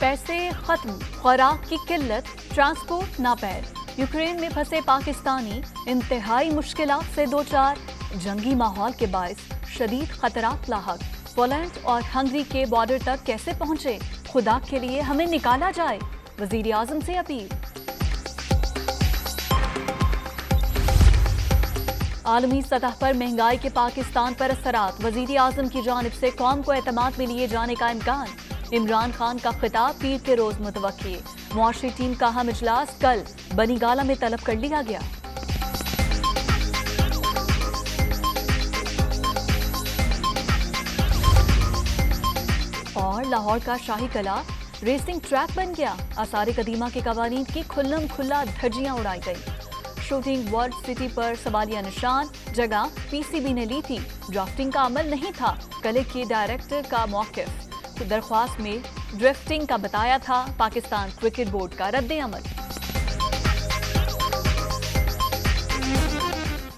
पैसे खत्म, खुराक की किल्लत, ट्रांसपोर्ट नापैद। यूक्रेन में फंसे पाकिस्तानी इंतहाई मुश्किलात से दो चार। जंगी माहौल के बायस शदीद खतरात लाहक। पोलैंड और हंगरी के बॉर्डर तक कैसे पहुंचे? खुदा के लिए हमें निकाला जाए, वजीर आजम से अपील। आलमी सतह पर महंगाई के पाकिस्तान पर असरात। वजीर आजम की जानिब से कौम को एतमाद में लिए जाने का इम्कान। इमरान खान का खिताब पीर के रोज मुतवक्की। मुआशरी टीम का अहम इजलास कल बनीगाला में तलब कर लिया गया। और लाहौर का शाही कला रेसिंग ट्रैक बन गया। आसार कदीमा के कवानीन की खुल्लम खुल्ला धज्जियां उड़ाई गई। शूटिंग वर्ल्ड सिटी पर सवालिया निशान, जगह पीसीबी ने ली थी। ड्राफ्टिंग का अमल नहीं था, कलेक्ट के डायरेक्टर का मौकिफ। दरख्वास्त में ड्रिफ्टिंग का बताया था, पाकिस्तान क्रिकेट बोर्ड का रद्द अमल।